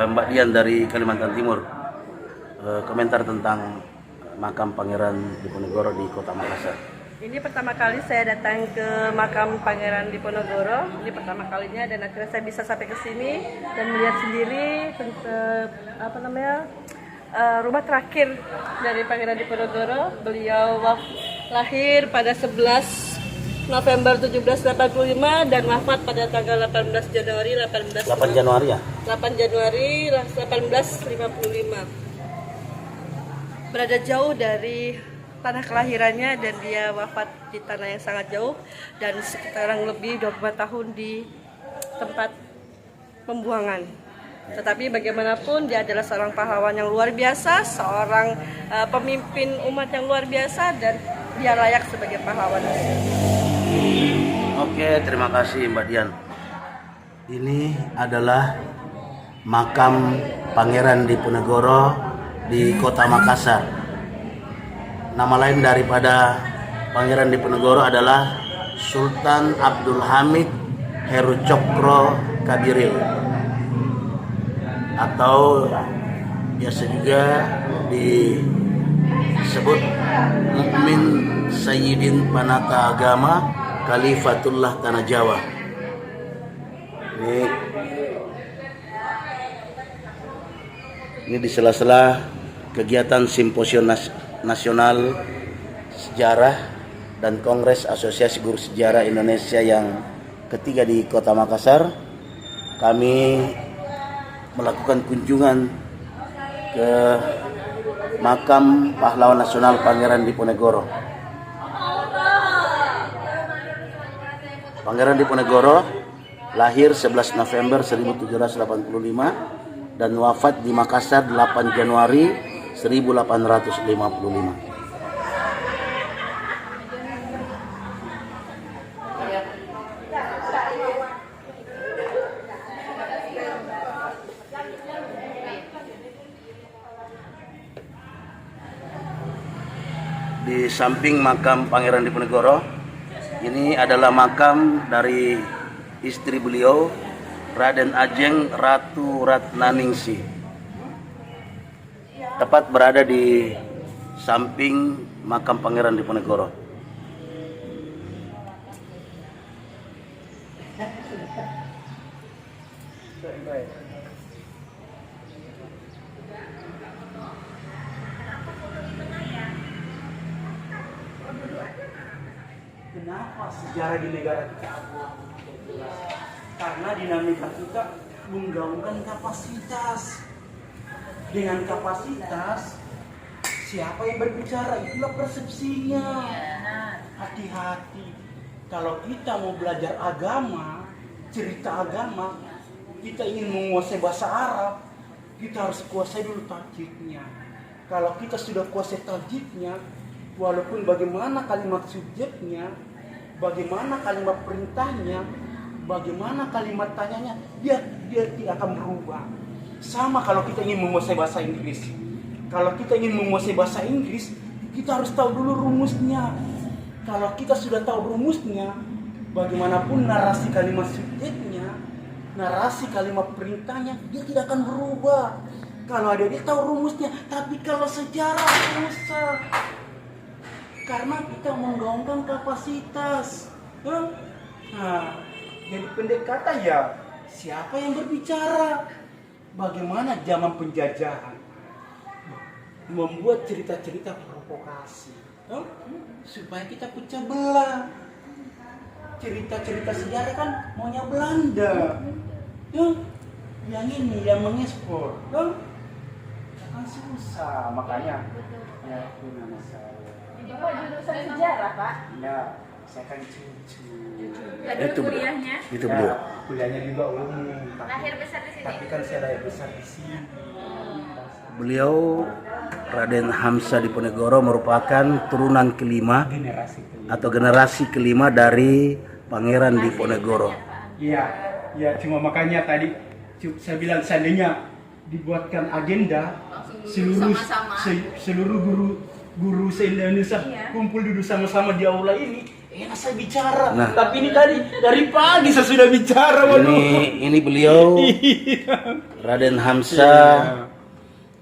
Mbak Dian dari Kalimantan Timur, komentar tentang makam Pangeran Diponegoro di Kota Makassar. Ini pertama kali saya datang ke makam Pangeran Diponegoro. Ini pertama kalinya dan akhirnya saya bisa sampai ke sini dan melihat sendiri rumah terakhir dari Pangeran Diponegoro. Beliau lahir pada 11 November 1785 dan wafat pada tanggal 18 Januari 8 Januari ya? 8 Januari 1855. Berada jauh dari tanah kelahirannya dan dia wafat di tanah yang sangat jauh dan sekarang lebih 25 tahun di tempat pembuangan. Tetapi bagaimanapun dia adalah seorang pahlawan yang luar biasa, seorang pemimpin umat yang luar biasa dan dia layak sebagai pahlawan. Oke, terima kasih Mbak Dian. Ini adalah makam Pangeran Diponegoro di Kota Makassar. Nama lain daripada Pangeran Diponegoro adalah Sultan Abdul Hamid Heru Cokro Kabiril, atau biasa juga disebut Mukmin Sayyidin Panata Agama Khalifatullah Tanah Jawa. Ini di sela-sela kegiatan Simposium Nasional Sejarah dan Kongres Asosiasi Guru Sejarah Indonesia yang ketiga di Kota Makassar, kami melakukan kunjungan ke makam pahlawan nasional Pangeran Diponegoro. Pangeran Diponegoro lahir 11 November 1785 dan wafat di Makassar 8 Januari 1855. Di samping makam Pangeran Diponegoro, ini adalah makam dari istri beliau, Raden Ajeng Ratu Ratnaningsih. Tepat berada di samping makam Pangeran Diponegoro. Kenapa sejarah di negara kita abu-abu? Karena dinamika kita menggaungkan kapasitas. Dengan kapasitas, siapa yang berbicara itulah persepsinya. Hati-hati. Kalau kita mau belajar agama, cerita agama, kita ingin menguasai bahasa Arab, kita harus kuasai dulu tajwidnya. Kalau kita sudah kuasai tajwidnya, walaupun bagaimana kalimat subjeknya, bagaimana kalimat perintahnya, bagaimana kalimat tanyanya, dia tidak akan berubah. Sama kalau kita ingin menguasai bahasa Inggris. Kalau kita ingin menguasai bahasa Inggris, kita harus tahu dulu rumusnya. Kalau kita sudah tahu rumusnya, bagaimanapun narasi kalimat subjeknya, narasi kalimat perintahnya, dia tidak akan berubah. Kalau dia tahu rumusnya, tapi kalau sejarah susah. Karena kita menggaungkan kapasitas. Nah, jadi pendekatan ya, siapa yang berbicara? Bagaimana zaman penjajahan membuat cerita-cerita provokasi, supaya kita pecah belah. Cerita-cerita sejarah kan maunya Belanda, yang ini yang mengekspor, kan susah, makanya ya itu nama saya. sejarah, Pak. Ya, saya kan cucu. Nggak dulu Itu beliau. kuliahnya. Itu beliau. Ya, kuliahnya juga umum. Lahir besar di sini. Tapi kan saya lahir besar di sini. Beliau Raden Hamzah Diponegoro merupakan turunan kelima Generasi kelima. atau generasi kelima dari Pangeran Diponegoro. Iya, iya, cuma makanya tadi saya bilang seandainya dibuatkan agenda seluruh sama-sama. seluruh guru se-Indonesia kumpul duduk sama-sama di aula ini, enak saya bicara. Nah. Tapi ini tadi dari pagi saya sudah bicara. waduh. Ini beliau Raden Hamzah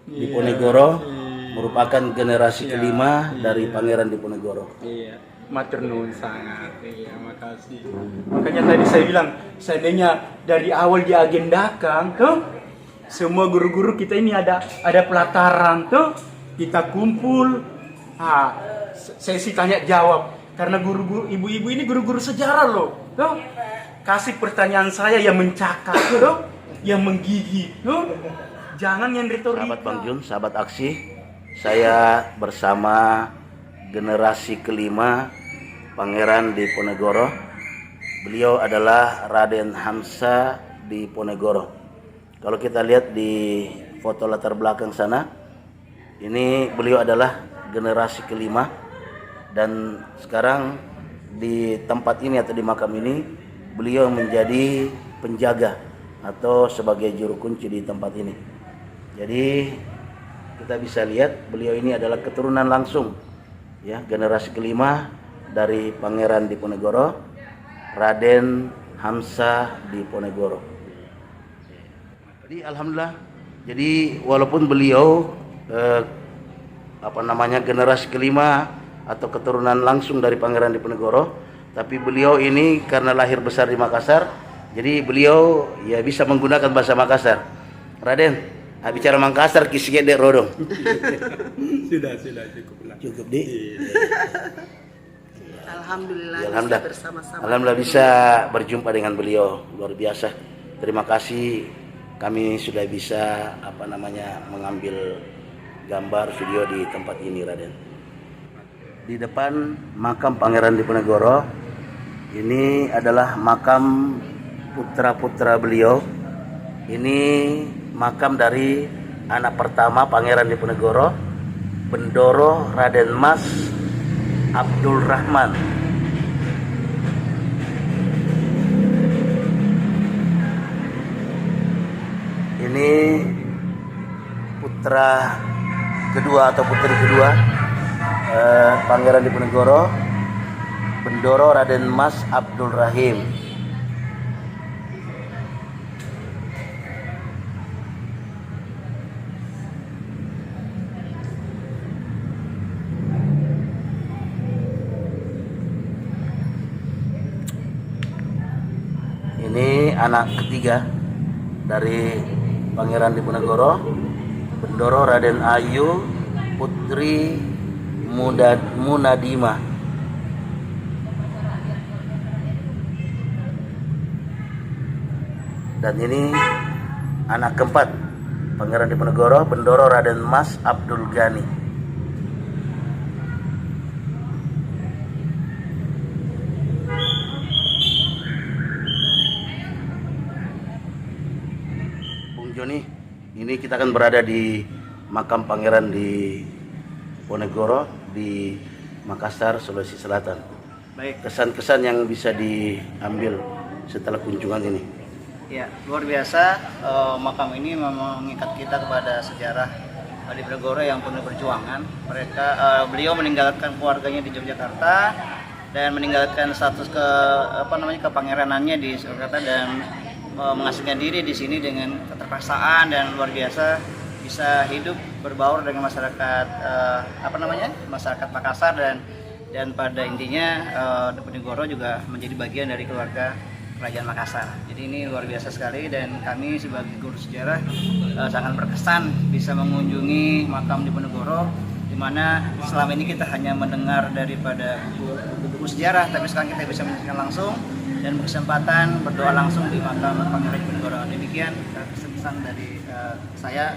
Diponegoro merupakan generasi kelima dari Pangeran Diponegoro. Iya, matur nuwun sangat. Iya, makasih. Makanya tadi saya bilang, seandainya dari awal diagendakan, tuh semua guru-guru kita ini ada pelataran, tuh kita kumpul. Sesi tanya jawab. Karena guru-guru ibu-ibu ini guru-guru sejarah loh, tuh kasih pertanyaan saya yang mencakap, tuh yang menggigit, tuh jangan yang retorika. Sahabat Bang Jun, sahabat aksi, saya bersama generasi kelima Pangeran Diponegoro. Beliau adalah Raden Hamzah Diponegoro. Kalau kita lihat di foto latar belakang sana, ini beliau adalah generasi kelima, dan sekarang di tempat ini atau di makam ini beliau menjadi penjaga atau sebagai juru kunci di tempat ini. Jadi kita bisa lihat beliau ini adalah keturunan langsung ya, generasi kelima dari Pangeran Diponegoro, Raden Hamzah Diponegoro. Jadi alhamdulillah, jadi walaupun beliau generasi kelima atau keturunan langsung dari Pangeran Diponegoro, tapi beliau ini karena lahir besar di Makassar, jadi beliau ya bisa menggunakan bahasa Makassar. Raden, bicara Makassar kisah dek rodong. Sudah cukup lah. Cukup di. Alhamdulillah, Ya, alhamdulillah. bisa bersama-sama. Alhamdulillah bisa berjumpa dengan beliau, luar biasa. Terima kasih, kami sudah bisa mengambil gambar video di tempat ini, Raden. Di depan makam Pangeran Diponegoro, ini adalah makam putra-putra beliau. Ini makam dari anak pertama Pangeran Diponegoro, Bendoro Raden Mas Abdul Rahman. Ini putra kedua atau putri kedua Pangeran Diponegoro, Bendoro Raden Mas Abdul Rahim. Ini anak ketiga dari Pangeran Diponegoro, Bendoro Raden Ayu Putri Munadima. Dan ini anak keempat Pangeran Diponegoro, Bendoro Raden Mas Abdul Ghani. Joni, ini kita akan berada di makam Pangeran Diponegoro di Makassar, Sulawesi Selatan. Baik, Kesan-kesan yang bisa diambil setelah kunjungan ini. ya luar biasa. Makam ini memang mengikat kita kepada sejarah Diponegoro yang penuh perjuangan. Beliau meninggalkan keluarganya di Yogyakarta dan meninggalkan status kepangeranannya di Yogyakarta dan mengasingkan diri di sini dengan keterpaksaan, dan luar biasa bisa hidup berbaur dengan masyarakat masyarakat Makassar, dan pada intinya Diponegoro juga menjadi bagian dari keluarga Kerajaan Makassar. Jadi ini luar biasa sekali, dan kami sebagai guru sejarah sangat berkesan bisa mengunjungi makam Diponegoro, di mana selama ini kita hanya mendengar daripada buku sejarah, tapi sekarang kita bisa menyaksikan langsung dan berkesempatan berdoa langsung di makam Pangeran Diponegoro. Demikian kesan dari saya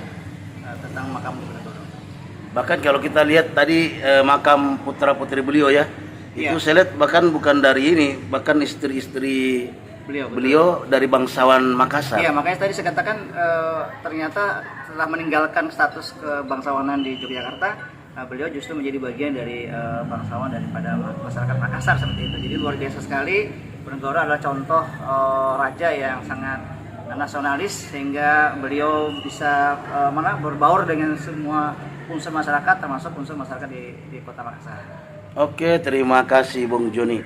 tentang makam Diponegoro. Bahkan kalau kita lihat tadi makam putra-putri beliau ya, Itu saya lihat bahkan bukan dari ini, bahkan istri-istri Beliau, betul. beliau dari bangsawan Makassar. Iya, makanya tadi saya katakan ternyata setelah meninggalkan status kebangsawanan di Yogyakarta, beliau justru menjadi bagian dari bangsawan daripada masyarakat Makassar seperti itu. Jadi luar biasa sekali. Ponegoro adalah contoh raja yang sangat nasionalis sehingga beliau bisa berbaur dengan semua unsur masyarakat termasuk unsur masyarakat di Kota Makassar. Oke, terima kasih Bung Joni.